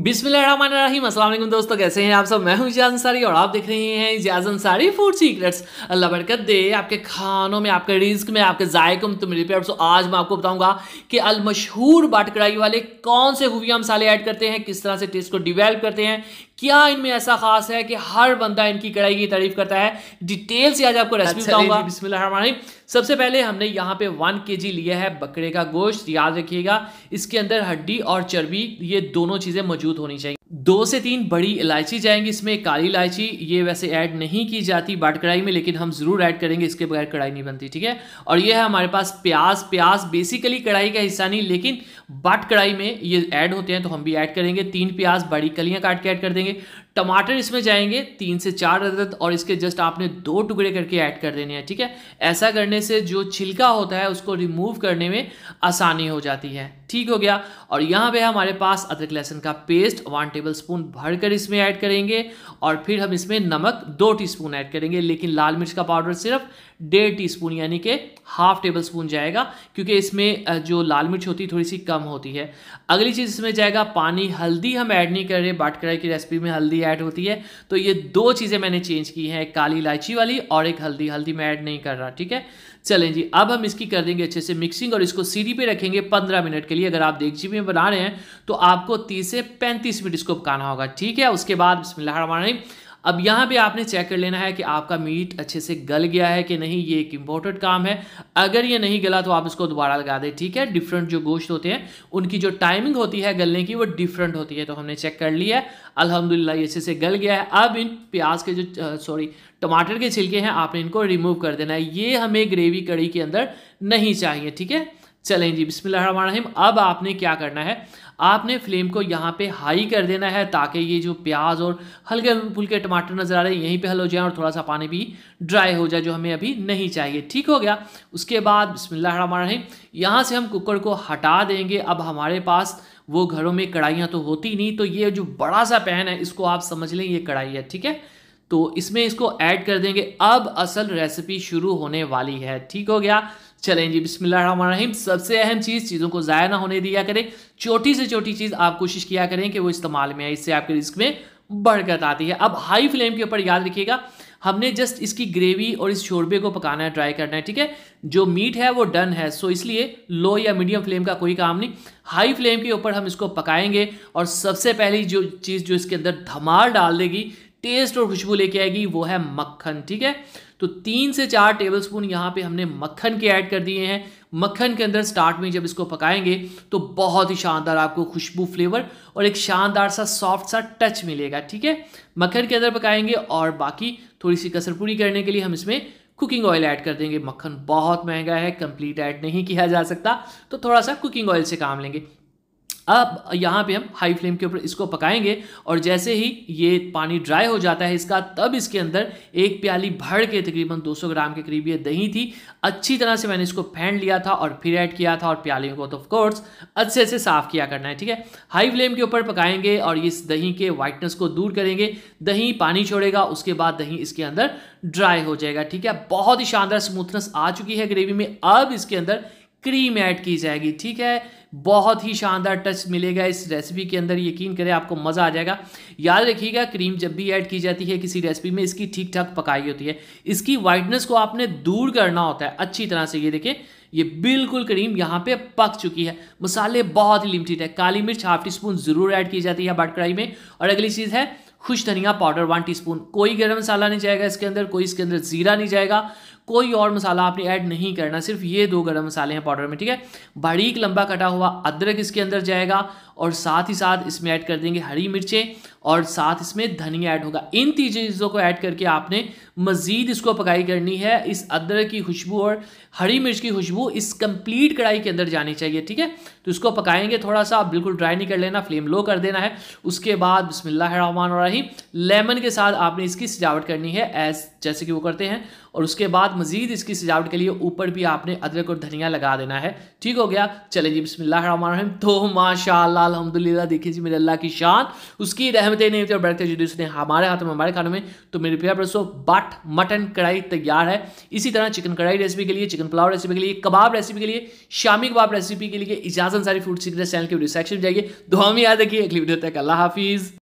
बिस्मिल्लाहिर्रहमानिर्रहीम। अस्सलाम वालेकुम दोस्तों, कैसे हैं आप सब। मैं हूं इजाज़ अंसारी और आप देख रहे हैं इजाज़ अंसारी फूड सीक्रेट्स। अल्लाह बरकत दे आपके खानों में, आपके रिज्क में, आपके जायकों में। तो मेरे प्यार दोस्तों, आज मैं आपको बताऊंगा कि अल मशहूर बाट कढ़ाई वाले कौन से खुफिया मसाले ऐड करते हैं, किस तरह से टेस्ट को डिवेल्प करते हैं, क्या इनमें ऐसा खास है कि हर बंदा इनकी कढ़ाई की तारीफ करता है। डिटेल से आज आपको रेसिपी बताऊंगा। बिस्मिल्लाहिर्रहमानिर्रहीम। सबसे पहले हमने यहाँ पे 1 kg लिया है बकरे का गोश्त। याद रखिएगा इसके अंदर हड्डी और चर्बी ये दोनों चीजें मौजूद होनी चाहिए। 2 से 3 बड़ी इलायची जाएंगी इसमें। काली इलायची ये वैसे ऐड नहीं की जाती बाट कढ़ाई में, लेकिन हम जरूर ऐड करेंगे, इसके बगैर कढ़ाई नहीं बनती, ठीक है। और ये है हमारे पास प्याज। प्याज बेसिकली कढ़ाई का हिस्सा नहीं, लेकिन बाट कढ़ाई में ये ऐड होते हैं तो हम भी ऐड करेंगे। 3 प्याज बड़ी कलियां काट के ऐड कर देंगे। टमाटर इसमें जाएंगे 3 से 4 अदद, और इसके जस्ट आपने 2 टुकड़े करके ऐड कर देने हैं, ठीक है। ऐसा करने से जो छिलका होता है उसको रिमूव करने में आसानी हो जाती है। ठीक हो गया। और यहाँ पे हमारे पास अदरक लहसुन का पेस्ट 1 टेबलस्पून भरकर इसमें ऐड करेंगे। और फिर हम इसमें नमक 2 टीस्पून ऐड करेंगे, लेकिन लाल मिर्च का पाउडर सिर्फ 1.5 टीस्पून यानी कि हाफ टेबल स्पून जाएगा, क्योंकि इसमें जो लाल मिर्च होती है थोड़ी सी कम होती है। अगली चीज़ इसमें जाएगा पानी। हल्दी हम ऐड नहीं कर रहे, बाट कढ़ाई की रेसिपी में हल्दी ऐड होती है, तो ये 2 चीज़ें मैंने चेंज की हैं, एक काली इलायची वाली और एक हल्दी। हल्दी मैं ऐड नहीं कर रहा, ठीक है। चलें जी, अब हम इसकी कर देंगे अच्छे से मिक्सिंग और इसको सीढ़ी पे रखेंगे 15 मिनट के लिए। अगर आप देगची में बना रहे हैं तो आपको 30 से 35 मिनट इसको पकाना होगा, ठीक है। उसके बाद बिस्मिल्लाहिर्रहमानिर्रहीम, अब यहाँ पे आपने चेक कर लेना है कि आपका मीट अच्छे से गल गया है कि नहीं। ये एक इम्पोर्टेंट काम है। अगर ये नहीं गला तो आप इसको दोबारा लगा दें, ठीक है। डिफरेंट जो गोश्त होते हैं उनकी जो टाइमिंग होती है गलने की वो डिफरेंट होती है। तो हमने चेक कर लिया है, अल्हम्दुलिल्लाह ये अच्छे से गल गया है। अब इन प्याज के जो टमाटर के छिलके हैं आपने इनको रिमूव कर देना है। ये हमें ग्रेवी कढ़ी के अंदर नहीं चाहिए, ठीक है। चलें जी, बिस्मिल्लाहिर्रहमानिर्रहीम। अब आपने क्या करना है, आपने फ्लेम को यहाँ पे हाई कर देना है ताकि ये जो प्याज और हल्के फुल्के टमाटर नज़र आ रहे हैं यहीं पे हल हो जाए और थोड़ा सा पानी भी ड्राई हो जाए, जो हमें अभी नहीं चाहिए। ठीक हो गया। उसके बाद बिस्मिल्लाहिर्रहमानिर्रहीम यहाँ से हम कुकर को हटा देंगे। अब हमारे पास वो घरों में कढ़ाइयाँ तो होती नहीं, तो ये जो बड़ा सा पैन है इसको आप समझ लें ये कढ़ाई है, ठीक है। तो इसमें इसको ऐड कर देंगे। अब असल रेसिपी शुरू होने वाली है, ठीक हो गया। चलें जी, बिस्मिल्लाहिर्रहमानिर्रहीम। सबसे अहम चीज़, चीज़ों को ज़ाया ना होने दिया करें। छोटी से छोटी चीज़ आप कोशिश किया करें कि वो इस्तेमाल में आए, इससे आपके रिस्क में बरकत आती है। अब हाई फ्लेम के ऊपर याद रखिएगा हमने जस्ट इसकी ग्रेवी और इस शोरबे को पकाना है, ट्राई करना है, ठीक है। जो मीट है वो डन है, सो इसलिए लो या मीडियम फ्लेम का कोई काम नहीं। हाई फ्लेम के ऊपर हम इसको पकाएंगे। और सबसे पहली जो चीज़ जो इसके अंदर धमाल डाल देगी, टेस्ट और खुशबू लेके आएगी, वो है मक्खन, ठीक है। तो 3 से 4 टेबलस्पून यहाँ पे हमने मक्खन के ऐड कर दिए हैं। मक्खन के अंदर स्टार्ट में जब इसको पकाएंगे तो बहुत ही शानदार आपको खुशबू, फ्लेवर और एक शानदार सा सॉफ्ट सा टच मिलेगा, ठीक है। मक्खन के अंदर पकाएंगे और बाकी थोड़ी सी कसर पूरी करने के लिए हम इसमें कुकिंग ऑयल ऐड कर देंगे। मक्खन बहुत महंगा है, कंप्लीट ऐड नहीं किया जा सकता, तो थोड़ा सा कुकिंग ऑयल से काम लेंगे। अब यहाँ पे हम हाई फ्लेम के ऊपर इसको पकाएंगे और जैसे ही ये पानी ड्राई हो जाता है इसका, तब इसके अंदर 1 प्याली भर के तकरीबन 200 ग्राम के करीब ये दही थी। अच्छी तरह से मैंने इसको फेंट लिया था और फिर ऐड किया था, और प्यालियों को तो ऑफ कोर्स अच्छे से साफ किया करना है, ठीक है। हाई फ्लेम के ऊपर पकाएंगे और इस दही के वाइटनेस को दूर करेंगे। दही पानी छोड़ेगा, उसके बाद दही इसके अंदर ड्राई हो जाएगा, ठीक है। बहुत ही शानदार स्मूथनेस आ चुकी है ग्रेवी में। अब इसके अंदर क्रीम ऐड की जाएगी, ठीक है। बहुत ही शानदार टच मिलेगा इस रेसिपी के अंदर, यकीन करें आपको मज़ा आ जाएगा। याद रखिएगा क्रीम जब भी ऐड की जाती है किसी रेसिपी में, इसकी ठीक ठाक पकाई होती है। इसकी वाइटनेस को आपने दूर करना होता है अच्छी तरह से। ये देखिए ये बिल्कुल क्रीम यहाँ पे पक चुकी है। मसाले बहुत ही लिमिटेड है। काली मिर्च हाफ टीस्पून ज़रूर ऐड की जाती है बाट कढ़ाई में। और अगली चीज़ है खुश धनिया पाउडर 1 टीस्पून। कोई गरम मसाला नहीं जाएगा इसके अंदर, कोई इसके अंदर ज़ीरा नहीं जाएगा, कोई और मसाला आपने ऐड नहीं करना, सिर्फ ये 2 गरम मसाले हैं पाउडर में, ठीक है। बारीक लंबा कटा हुआ अदरक इसके अंदर जाएगा और साथ ही साथ इसमें ऐड कर देंगे हरी मिर्चें और साथ इसमें धनिया ऐड होगा। इन 3 चीज़ों को ऐड करके आपने मज़ीद इसको पकाई करनी है। इस अदरक की खुशबू और हरी मिर्च की खुशबू इस कंप्लीट कढ़ाई के अंदर जानी चाहिए, ठीक है। तो इसको पकाएंगे थोड़ा सा, बिल्कुल ड्राई नहीं कर लेना, फ्लेम लो कर देना है। उसके बाद बिस्मिल्लाहिर्रहमानिर्रहीम लेमन के साथ आपने इसकी सजावट करनी है। एज जैसे कि वो करते हैं। और उसके बाद मजीद इसकी सजावट के लिए ऊपर भी आपने अदरक और धनिया लगा देना है। ठीक हो गया। चले जी बिस्मिल्लाहिर्रहमानिर्रहीम। तो माशाअल्लाह अल्हम्दुलिल्लाह, देखिए जी मेरे अल्लाह की शान, उसकी रहमतें नेमतें और बरकतें जो उसने हमारे हाथों में हमारे खानों में। तो मेरे प्यारे दोस्तों, बट मटन कढ़ाई तैयार है। इसी तरह चिकन कढ़ाई रेसिपी के लिए, चिकन पुलाव रेसिपी के लिए, कबाब रेसिपी के लिए, शामी कबाब रेसिपी के लिए इजाज़त अंसारी फूड सीक्रेट्स चैनल के वीडियो सेक्शन में जाइए। दुआ में याद रखिए। अगली वीडियो तक अल्लाह हाफिज़।